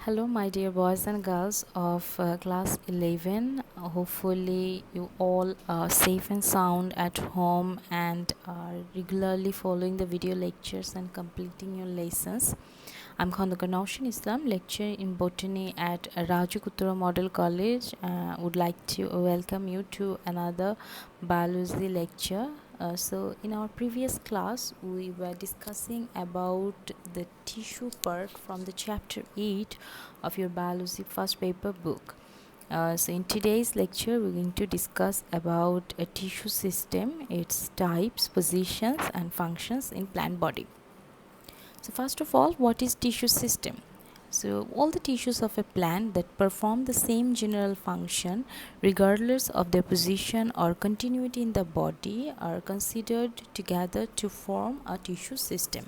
Hello, my dear boys and girls of class 11. Hopefully, you all are safe and sound at home and are regularly following the video lectures and completing your lessons. I'm Khandakar Naushin Islam, lecturer in botany at Raju Kuttura Model College. Would like to welcome you to another biology lecture. In our previous class, we were discussing about the tissue part from the chapter 8 of your biology first paper book. In today's lecture, we're going to discuss about a tissue system, its types, positions, and functions in plant body. So first of all, what is tissue system? So all the tissues of a plant that perform the same general function regardless of their position or continuity in the body are considered together to form a tissue system.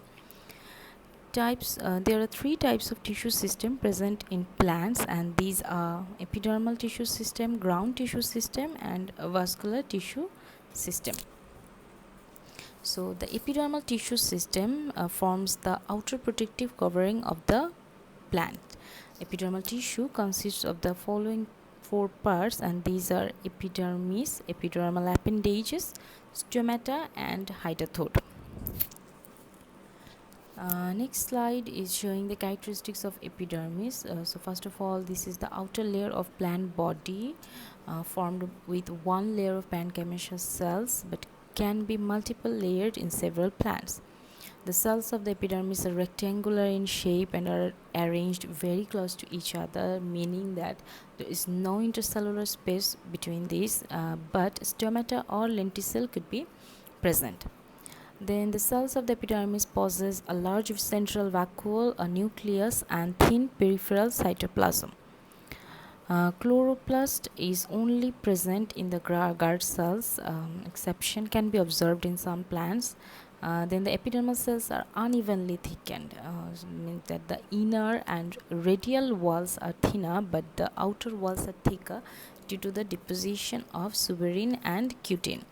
There are three types of tissue system present in plants, and these are epidermal tissue system, ground tissue system, and vascular tissue system. So the epidermal tissue system forms the outer protective covering of the plant. Epidermal tissue consists of the following four parts, and these are epidermis, epidermal appendages, stomata, and hydathoid. Next slide is showing the characteristics of epidermis. So first of all, this is the outer layer of plant body formed with one layer of parenchymatous cells, but can be multiple layered in several plants. The cells of the epidermis are rectangular in shape and are arranged very close to each other, meaning that there is no intercellular space between these, but stomata or lenticel could be present. Then the cells of the epidermis possess a large central vacuole, a nucleus, and thin peripheral cytoplasm. Chloroplast is only present in the guard cells. Exception can be observed in some plants. Then the epidermal cells are unevenly thickened, means that the inner and radial walls are thinner, but the outer walls are thicker due to the deposition of suberin and cutin.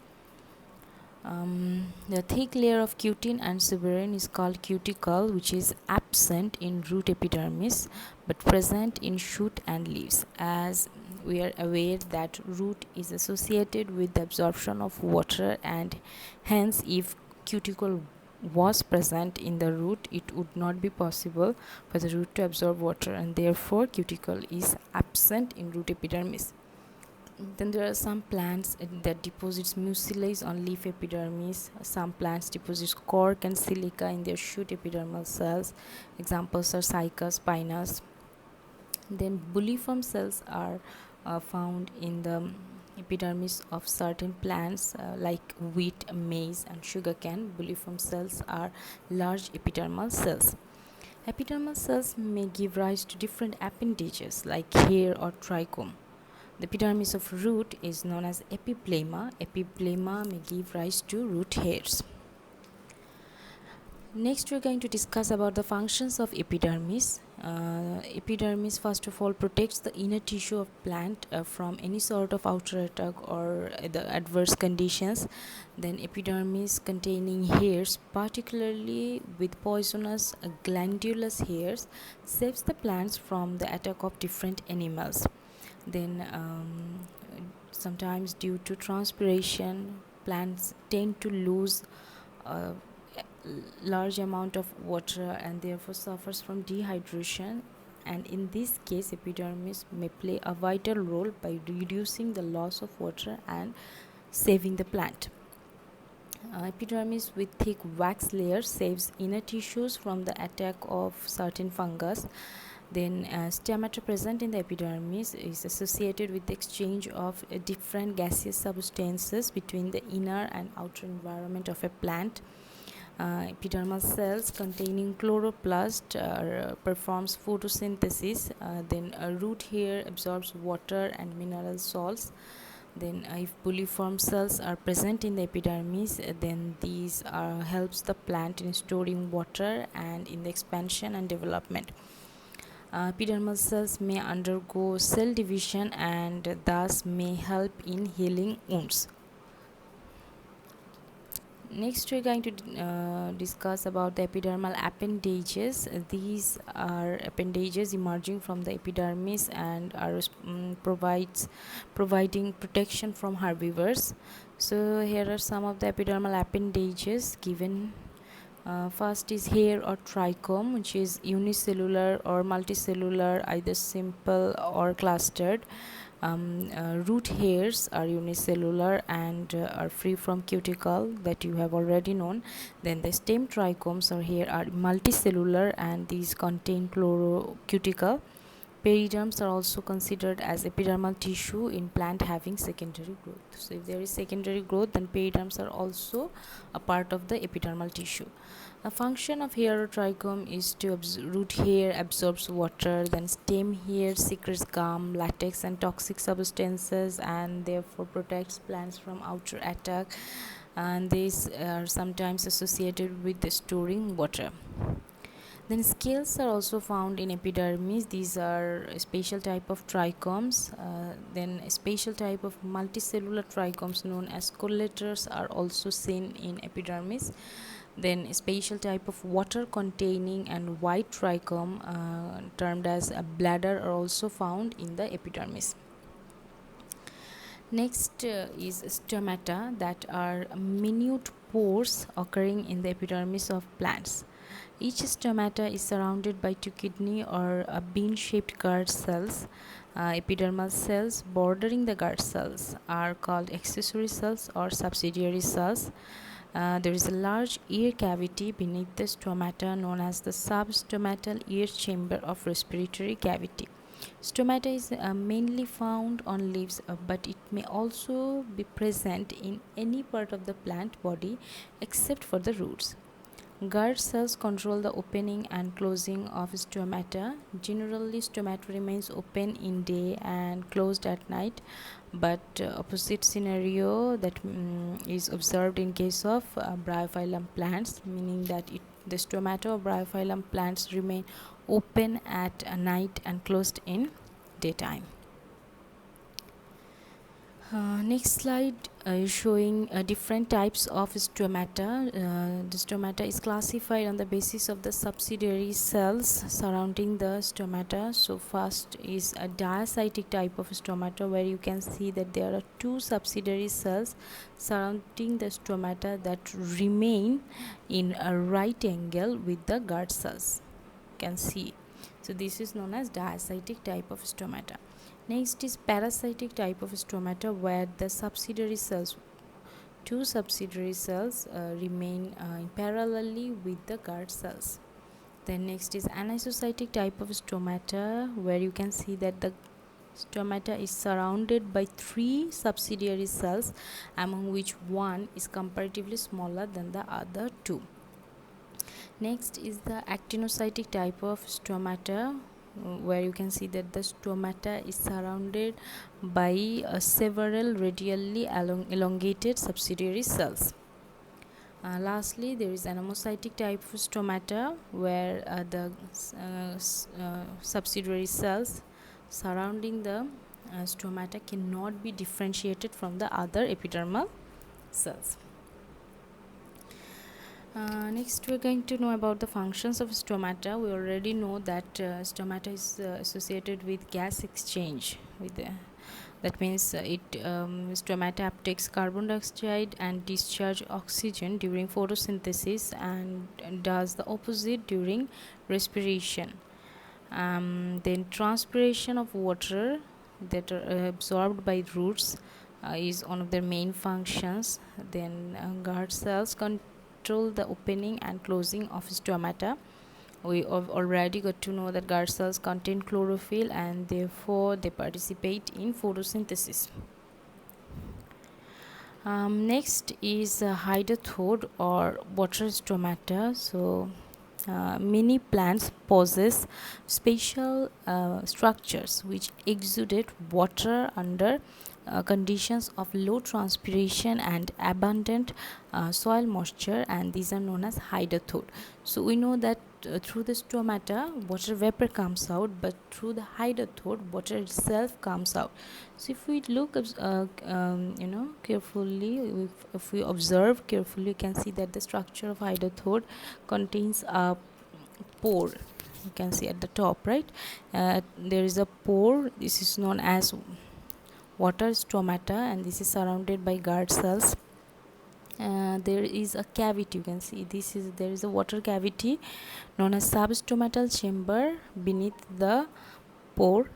The thick layer of cutin and suberin is called cuticle, which is absent in root epidermis but present in shoot and leaves, as we are aware that root is associated with the absorption of water, and hence if cuticle was present in the root, it would not be possible for the root to absorb water, and therefore cuticle is absent in root epidermis. Then there are some plants that deposits mucilage on leaf epidermis. Some plants deposits cork and silica in their shoot epidermal cells. Examples are Cycas, Pinus. Then bulliform cells are found in the epidermis of certain plants like wheat, maize, and sugarcane. Bulliform cells are large epidermal cells. Epidermal cells may give rise to different appendages like hair or trichome. The epidermis of root is known as epiplema. Epiplema may give rise to root hairs. Next, we are going to discuss about the functions of epidermis. Epidermis, first of all, protects the inner tissue of plant from any sort of outer attack or the adverse conditions. Then epidermis containing hairs, particularly with poisonous glandulous hairs, saves the plants from the attack of different animals. Then sometimes due to transpiration, plants tend to lose a large amount of water and therefore suffers from dehydration, and in this case epidermis may play a vital role by reducing the loss of water and saving the plant. Epidermis with thick wax layer saves inner tissues from the attack of certain fungus. Then stomata present in the epidermis is associated with the exchange of different gaseous substances between the inner and outer environment of a plant. Epidermal cells containing chloroplast performs photosynthesis. Then a root hair absorbs water and mineral salts. Then if bulliform cells are present in the epidermis, then these helps the plant in storing water and in the expansion and development. Epidermal cells may undergo cell division and thus may help in healing wounds. Next we're going to discuss about the epidermal appendages. These are appendages emerging from the epidermis and are providing protection from herbivores. So here are some of the epidermal appendages given. First is hair or trichome, which is unicellular or multicellular, either simple or clustered. Root hairs are unicellular and are free from cuticle, that you have already known. Then the stem trichomes or hair are multicellular and these contain cuticle. Periderms are also considered as epidermal tissue in plant having secondary growth. So if there is secondary growth, then periderms are also a part of the epidermal tissue. The function of hair or trichome is to root hair absorbs water, then stem hair secretes gum, latex and toxic substances, and therefore protects plants from outer attack, and these are sometimes associated with the storing water. Then scales are also found in epidermis. These are a special type of trichomes. Then a special type of multicellular trichomes known as collators are also seen in epidermis. Then a special type of water containing and white trichome termed as a bladder are also found in the epidermis. Next is stomata, that are minute pores occurring in the epidermis of plants. Each stomata is surrounded by two kidney or bean-shaped guard cells. Epidermal cells bordering the guard cells are called accessory cells or subsidiary cells. There is a large ear cavity beneath the stomata known as the substomatal ear chamber of respiratory cavity. Stomata is mainly found on leaves, but it may also be present in any part of the plant body except for the roots. Guard cells control the opening and closing of stomata. Generally, stomata remains open in day and closed at night, but opposite scenario that is observed in case of bryophyllum plants, meaning that the stomata of bryophyllum plants remain open at night and closed in daytime. Next slide is showing different types of stomata. The stomata is classified on the basis of the subsidiary cells surrounding the stomata. So first is a diacytic type of stomata, where you can see that there are two subsidiary cells surrounding the stomata that remain in a right angle with the guard cells. You can see. So this is known as diacytic type of stomata. Next is parasitic type of stomata, where the two subsidiary cells remain parallelly with the guard cells. Then next is anisocytic type of stomata, where you can see that the stomata is surrounded by three subsidiary cells, among which one is comparatively smaller than the other two. Next is the actinocytic type of stomata, where you can see that the stomata is surrounded by several radially elongated subsidiary cells. Lastly, there is anomocytic type of stomata, where the subsidiary cells surrounding the stomata cannot be differentiated from the other epidermal cells. Next, we're going to know about the functions of stomata. We already know that stomata is associated with gas exchange. That means stomata uptakes carbon dioxide and discharge oxygen during photosynthesis and does the opposite during respiration. Then transpiration of water that are absorbed by roots is one of their main functions. Then guard cells control the opening and closing of stomata. We have already got to know that guard cells contain chlorophyll and therefore they participate in photosynthesis. Next is hydathoid or water stomata. So many plants possess special structures which exudate water under conditions of low transpiration and abundant soil moisture, and these are known as hydrothode. So we know that through the stomata water vapor comes out, but through the hydrothode water itself comes out. So if we look carefully, if we observe carefully, you can see that the structure of hydrothode contains a pore. You can see at the top, right? There is a pore. This is known as water stomata, and this is surrounded by guard cells. There is a cavity. You can see there is a water cavity known as substomatal chamber beneath the pore.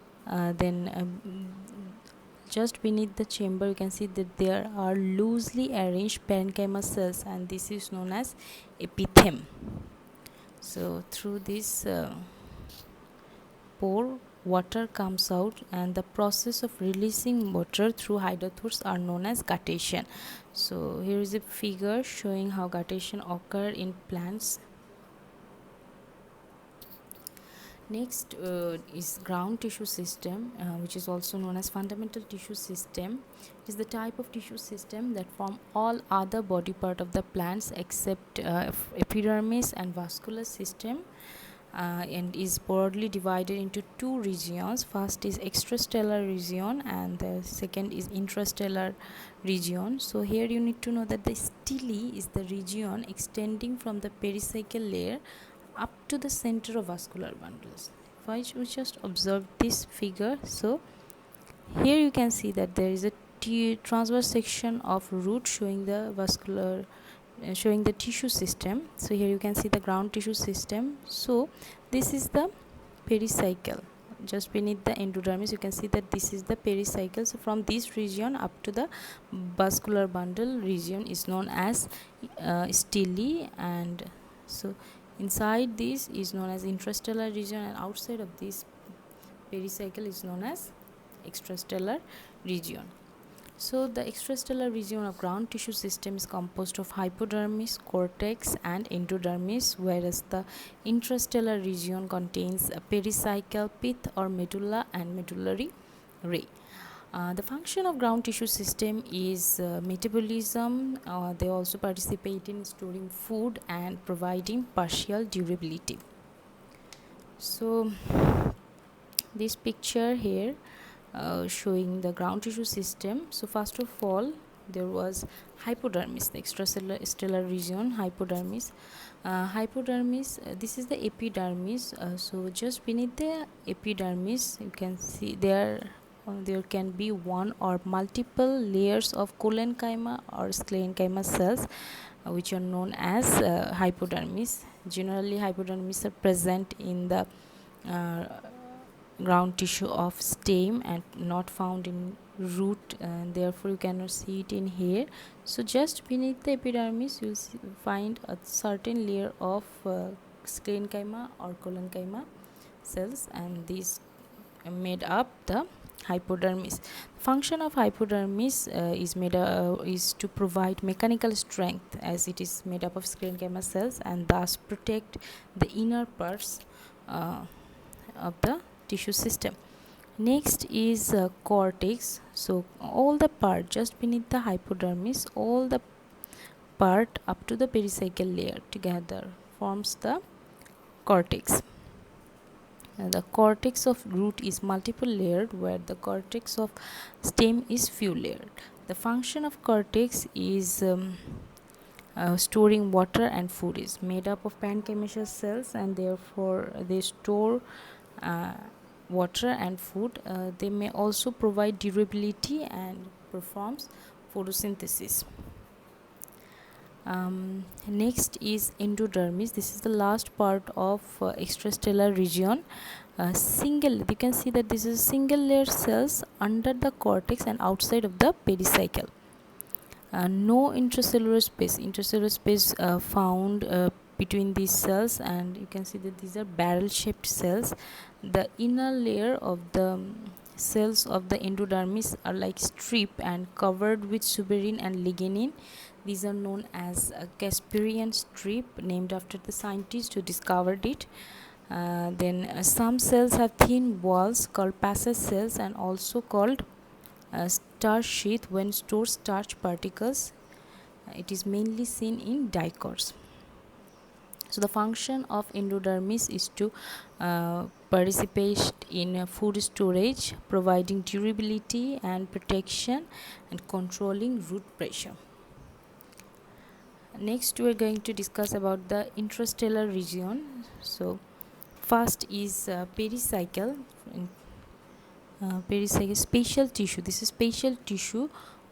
Just beneath the chamber, you can see that there are loosely arranged parenchyma cells, and this is known as epitheme. So through this pore, water comes out, and the process of releasing water through hydrothodes are known as guttation. So here is a figure showing how guttation occur in plants. Next is ground tissue system, which is also known as fundamental tissue system. It is the type of tissue system that form all other body part of the plants except epidermis and vascular system, and is broadly divided into two regions. First is extrastellar region and the second is intrastellar region. So here you need to know that the stele is the region extending from the pericycle layer up to the center of vascular bundles. If I just observe this figure, so here you can see that there is a transverse section of root showing the vascular showing the tissue system. So here you can see the ground tissue system. So this is the pericycle. Just beneath the endodermis you can see that this is the pericycle. So from this region up to the vascular bundle region is known as stele, and so inside this is known as intrastellar region, and outside of this pericycle is known as extrastellar region. So the extrastellar region of ground tissue system is composed of hypodermis, cortex and endodermis, whereas the intrastellar region contains a pericycle, pith or medulla and medullary ray. The function of ground tissue system is metabolism. They also participate in storing food and providing partial durability. So this picture here showing the ground tissue system. So first of all there was hypodermis, the extrastellar region, hypodermis. This is the epidermis. So just beneath the epidermis you can see there can be one or multiple layers of collenchyma or sclerenchyma cells, which are known as hypodermis. Generally hypodermis are present in the ground tissue of stem and not found in root, and therefore you cannot see it in here. So just beneath the epidermis you will find a certain layer of sclerenchyma or collenchyma cells, and these made up the hypodermis. Function of hypodermis is to provide mechanical strength, as it is made up of sclerenchyma cells, and thus protect the inner parts of the tissue system. Next is cortex. So all the part just beneath the hypodermis, all the part up to the pericycle layer together forms the cortex. The cortex of root is multiple layered, where the cortex of stem is few layered. The function of cortex is storing water and food. Is made up of parenchymatous cells, and therefore they store water and food. They may also provide durability and performs photosynthesis. Next is endodermis. This is the last part of extrastellar region. You can see that this is single layer cells under the cortex and outside of the pericycle. No intracellular space found between these cells, and you can see that these are barrel shaped cells. The inner layer of the cells of the endodermis are like strip and covered with suberin and lignin. These are known as Casparian strip, named after the scientist who discovered it. Then some cells have thin walls called passage cells and also called starch sheath when stores starch particles. It is mainly seen in dicots. So the function of endodermis is to participate in food storage, providing durability and protection, and controlling root pressure. Next, we are going to discuss about the intrastellar region. So first is pericycle. Pericycle spatial tissue. This is spatial tissue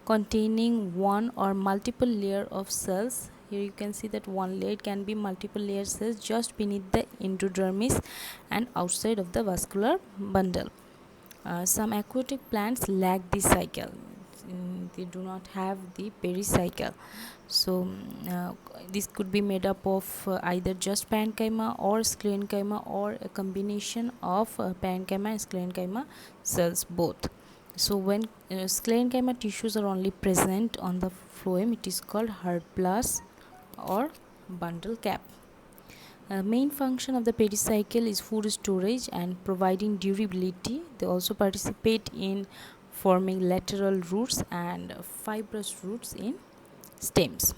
containing one or multiple layer of cells. Here you can see that one layer can be multiple layer cells just beneath the endodermis and outside of the vascular bundle. Some aquatic plants lack this cycle. They do not have the pericycle. So this could be made up of either just parenchyma or sclerenchyma, or a combination of parenchyma and sclerenchyma cells both. So when sclerenchyma tissues are only present on the phloem, it is called hydroblast or bundle cap. Main function of the pericycle is food storage and providing durability. They also participate in forming lateral roots and fibrous roots in stems.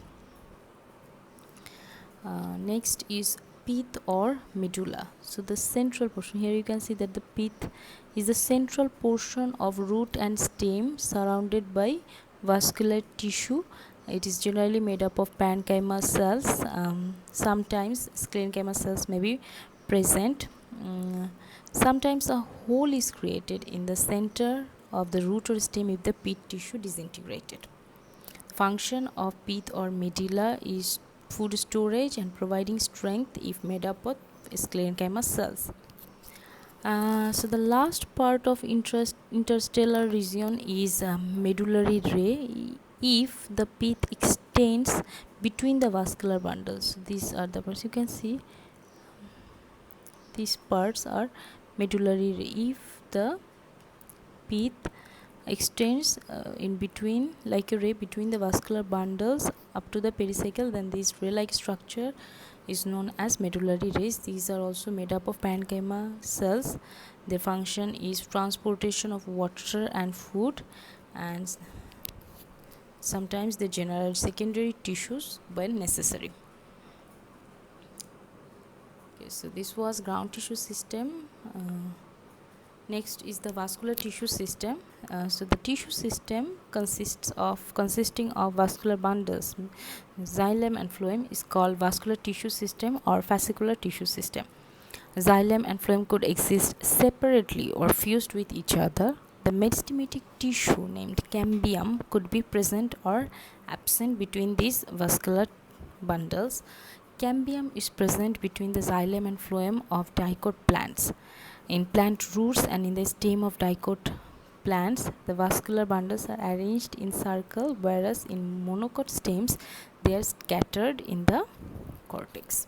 Next is pith or medulla. So the central portion, here you can see that the pith is the central portion of root and stem surrounded by vascular tissue. It is generally made up of parenchyma cells. Sometimes sclerenchyma cells may be present. Sometimes a hole is created in the center of the root or stem if the pith tissue disintegrated. Function of pith or medulla is food storage and providing strength if made up of sclerenchyma cells. So the last part of interstellar region is medullary ray. If the pith extends between the vascular bundles, these are the parts you can see. These parts are medullary ray. If the pith extends in between, like a ray between the vascular bundles up to the pericycle, then this ray-like structure is known as medullary rays. These are also made up of parenchyma cells. Their function is transportation of water and food, and sometimes they generate secondary tissues when necessary. Okay, so this was ground tissue system. Next is the vascular tissue system. So the tissue system consisting of vascular bundles, xylem and phloem, is called vascular tissue system or fascicular tissue system. Xylem and phloem could exist separately or fused with each other. The meristematic tissue named cambium could be present or absent between these vascular bundles. Cambium is present between the xylem and phloem of dicot plants. In plant roots and in the stem of dicot plants, the vascular bundles are arranged in circle, whereas in monocot stems they are scattered in the cortex.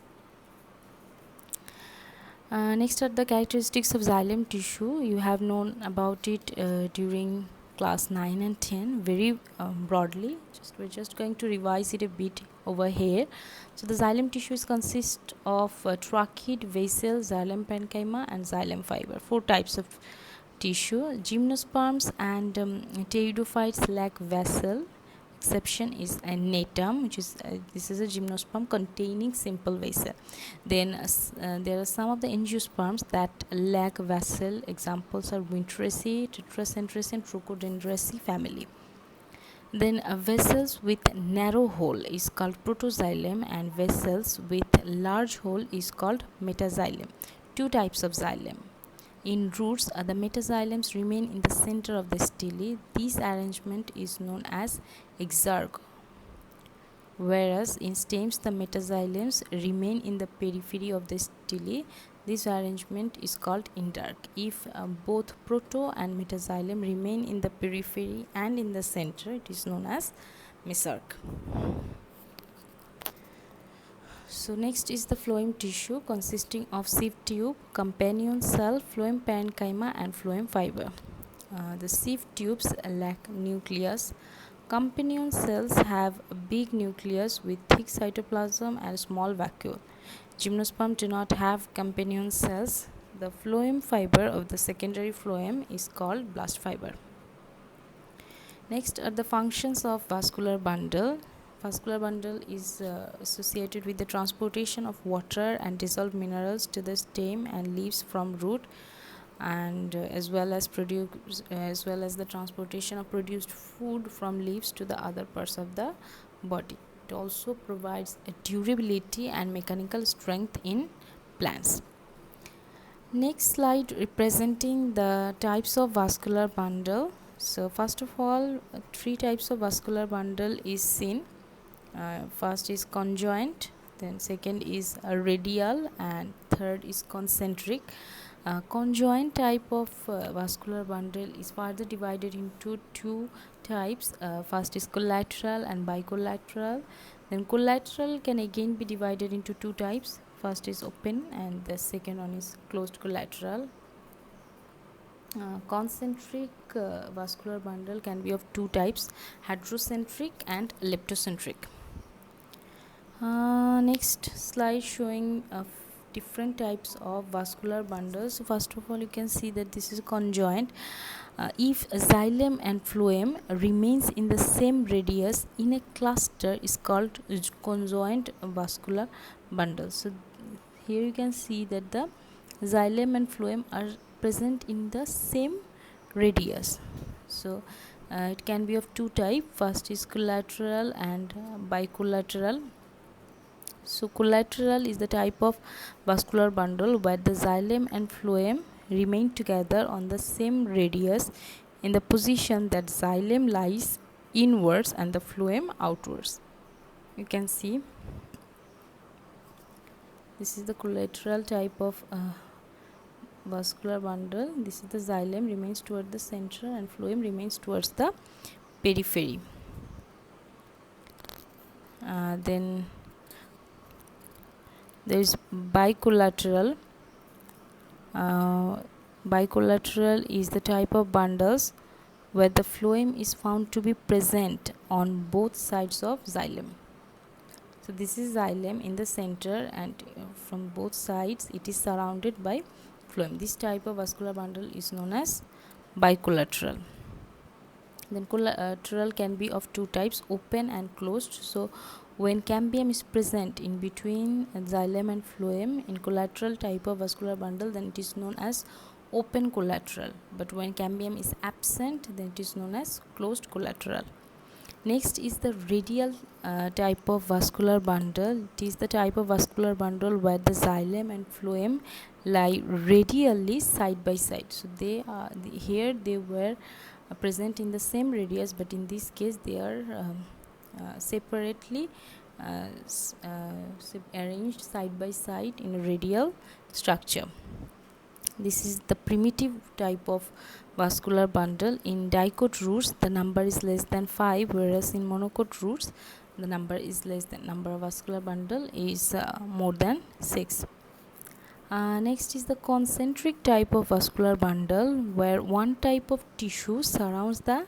Next are the characteristics of xylem tissue. You have known about it during class 9 and 10 very broadly. We're just going to revise it a bit over here. So the xylem tissues consist of trachea, vessel, xylem parenchyma and xylem fiber. 4 types of tissue. Gymnosperms and pteridophytes lack vessel. Exception is a natum, which is this is a gymnosperm containing simple vessel. Then there are some of the angiosperms that lack vessel. Examples are Winteraceae, Tetracentraceae and Trochodendroaceae family. Then vessels with narrow hole is called protoxylem and vessels with large hole is called metaxylem. 2 types of xylem. In roots, the metaxylems remain in the center of the stele. This arrangement is known as exarch, whereas in stems the metaxylems remain in the periphery of the stele. This arrangement is called indarch. If both proto and metaxylem remain in the periphery and in the center, it is known as mesarch. So next is the phloem tissue consisting of sieve tube, companion cell, phloem parenchyma and phloem fiber. The sieve tubes lack nucleus. Companion cells have a big nucleus with thick cytoplasm and small vacuole. Gymnosperm do not have companion cells. The phloem fiber of the secondary phloem is called blast fiber. Next are the functions of vascular bundle. Vascular bundle is associated with the transportation of water and dissolved minerals to the stem and leaves from root, and as well as the transportation of produced food from leaves to the other parts of the body. It also provides a durability and mechanical strength in plants. Next slide representing the types of vascular bundle. So first of all, three types of vascular bundle is seen. First is conjoint, then second is radial, and third is concentric. Conjoint type of vascular bundle is further divided into two types. First is collateral and bicollateral. Then collateral can again be divided into two types. First is open and the second one is closed collateral. Concentric vascular bundle can be of two types, hydrocentric and leptocentric. Next slide showing different types of vascular bundles. So first of all, you can see that this is conjoint. If xylem and phloem remains in the same radius in a cluster is called conjoint vascular bundle. So here you can see that the xylem and phloem are present in the same radius. So it can be of two types. First is collateral and bicollateral. So collateral is the type of vascular bundle where the xylem and phloem remain together on the same radius in the position that xylem lies inwards and the phloem outwards. You can see this is the collateral type of vascular bundle. This is the xylem remains toward the center and phloem remains towards the periphery. Then there is bicollateral. Bicollateral is the type of bundles where the phloem is found to be present on both sides of xylem. So this is xylem in the center, and from both sides it is surrounded by phloem. This type of vascular bundle is known as bicollateral. Then collateral can be of two types, open and closed. So when cambium is present in between xylem and phloem in collateral type of vascular bundle, then it is known as open collateral. But when cambium is absent, then it is known as closed collateral. Next is the radial type of vascular bundle. It is the type of vascular bundle where the xylem and phloem lie radially side by side. So they are here they were present in the same radius, but in this case they are separately arranged side by side in a radial structure. This is the primitive type of vascular bundle. In dicot roots the number is less than 5, whereas in monocot roots the number is less than number of vascular bundle is more than 6. Next is the concentric type of vascular bundle where one type of tissue surrounds the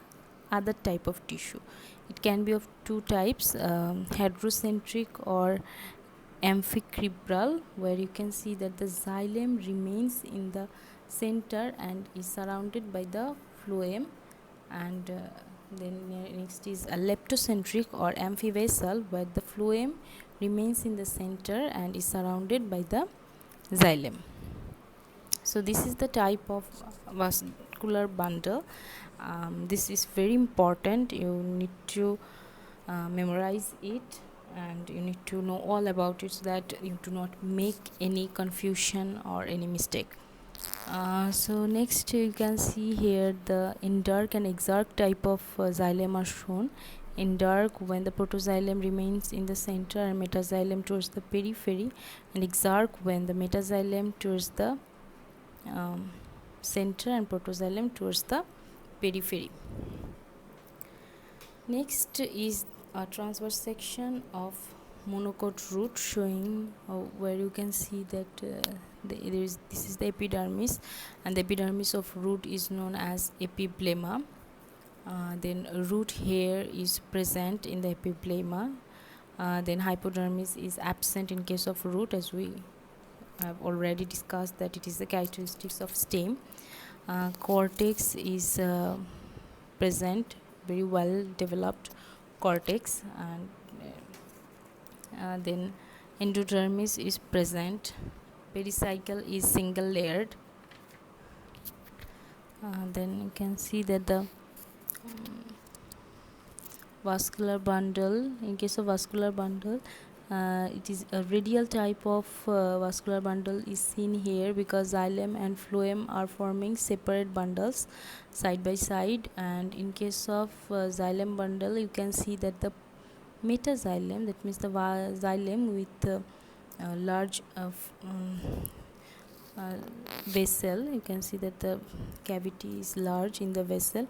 other type of tissue. It can be of two types, heterocentric or amphicribral, where you can see that the xylem remains in the center and is surrounded by the phloem, and then next is a leptocentric or amphivasal where the phloem remains in the center and is surrounded by the xylem. So this is the type of vascular bundle. This is very important. You need to memorize it and you need to know all about it so that you do not make any confusion or any mistake. So next you can see here the indark and exarch type of xylem are shown. Indark when the protoxylem remains in the center and metaxylem towards the periphery, and exarch when the metaxylem towards the center and protoxylem towards the periphery. Next is a transverse section of monocot root showing where you can see that this is the epidermis, and the epidermis of root is known as epiblema. Then root hair is present in the epiblema. Then hypodermis is absent in case of root, as we have already discussed that it is the characteristics of stem. Cortex is present very well developed cortex, and then endodermis is present. Pericycle is single layered. Then you can see that the vascular bundle, in case of vascular bundle, it is a radial type of vascular bundle is seen here, because xylem and phloem are forming separate bundles side by side. And in case of xylem bundle, you can see that the metaxylem, that means the xylem with large vessel, you can see that the cavity is large in the vessel.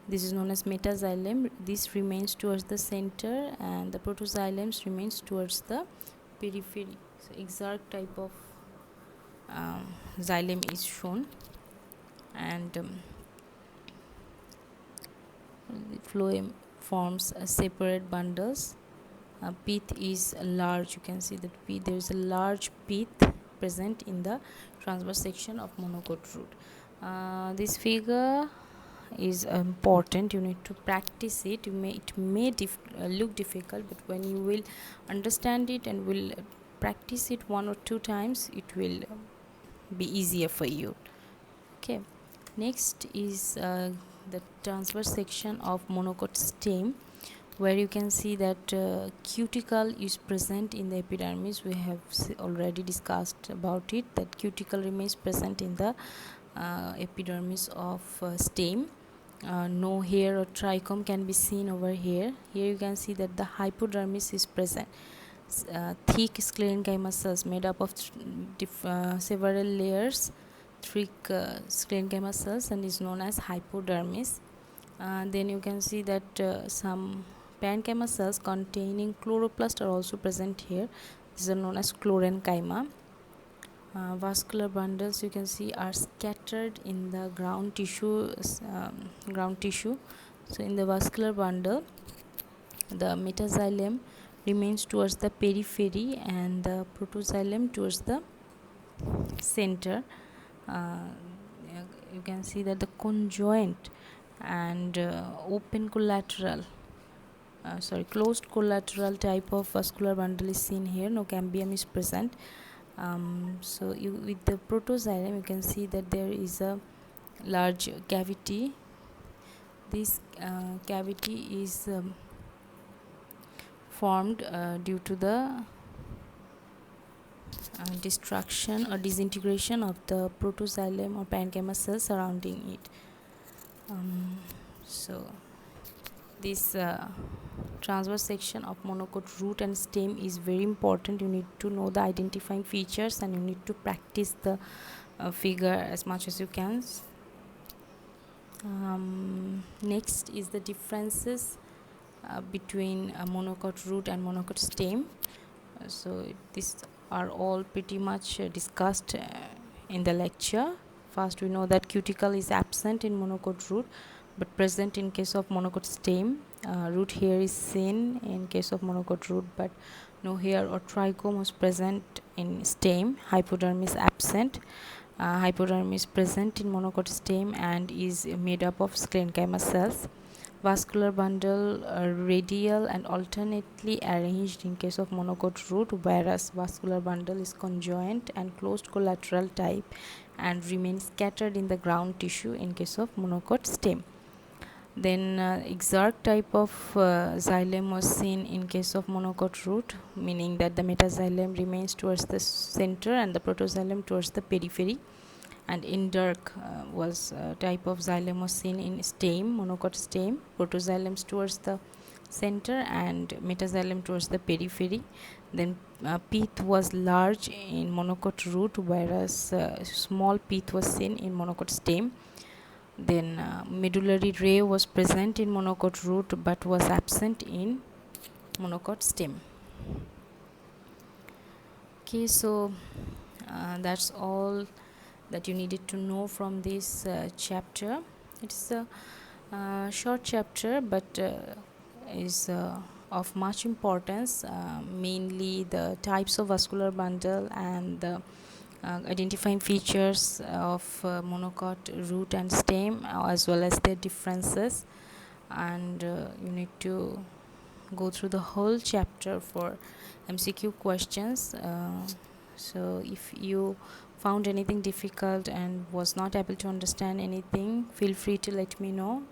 This is known as metaxylem. This remains towards the center, and the protoxylems remains towards the periphery. So exarch type of xylem is shown, and phloem forms separate bundles. Pith is large. You can see that there is a large pith present in the transverse section of monocote root. This figure is important. You need to practice it. It may look difficult, but when you will understand it and will practice it 1 or 2 times, it will be easier for you. Okay, next is the transverse section of monocote stem, where you can see that cuticle is present in the epidermis. We have already discussed about it, that cuticle remains present in the epidermis of stem. No hair or trichome can be seen over here. Here you can see that the hypodermis is present. Thick sclerenchyma cells made up of several layers, thick sclerenchyma cells, and is known as hypodermis. Then you can see that some parenchyma cells containing chloroplast are also present here. These are known as chlorenchyma. Vascular bundles, you can see, are scattered in the ground tissue. So in the vascular bundle, the metaxylem remains towards the periphery and the protoxylem towards the center. You can see that the conjoint and closed collateral type of vascular bundle is seen here. No cambium is present. So with the protoxylem, you can see that there is a large cavity. This cavity is formed due to the destruction or disintegration of the protoxylem or parenchyma cells surrounding it. So this transverse section of monocote root and stem is very important. You need to know the identifying features, and you need to practice the figure as much as you can. Next is the differences between monocote root and monocote stem. So these are all pretty much discussed in the lecture. First, we know that cuticle is absent in monocote root but present in case of monocote stem. Root hair is seen in case of monocote root, but no hair or trichome was present in stem. Hypodermis absent. Hypodermis present in monocote stem and is made up of sclerenchyma cells. Vascular bundle radial and alternately arranged in case of monocote root, whereas vascular bundle is conjoint and closed collateral type and remains scattered in the ground tissue in case of monocote stem. Then exarch type of xylem was seen in case of monocote root, meaning that the metaxylem remains towards the center and the protoxylem towards the periphery. And endarch was type of xylem was seen in stem, monocote stem, protoxylems towards the center and metaxylem towards the periphery. Then pith was large in monocote root, whereas small pith was seen in monocote stem. Then medullary ray was present in monocote root but was absent in monocote stem. Okay, so that's all that you needed to know from this chapter. It's a short chapter, but is of much importance, mainly the types of vascular bundle and the identifying features of monocote root and stem, as well as their differences. and you need to go through the whole chapter for MCQ questions. So if you found anything difficult and was not able to understand anything, feel free to let me know.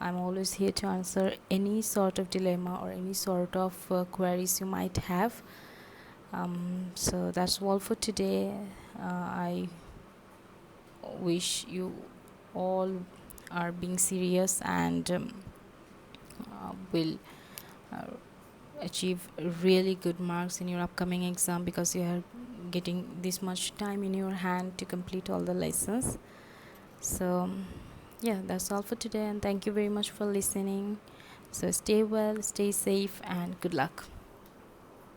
I'm always here to answer any sort of dilemma or any sort of queries you might have. So that's all for today. I wish you all are being serious and will uh, achieve really good marks in your upcoming exam, because you are getting this much time in your hand to complete all the lessons. So yeah, that's all for today, and thank you very much for listening. So stay well, stay safe, and good luck.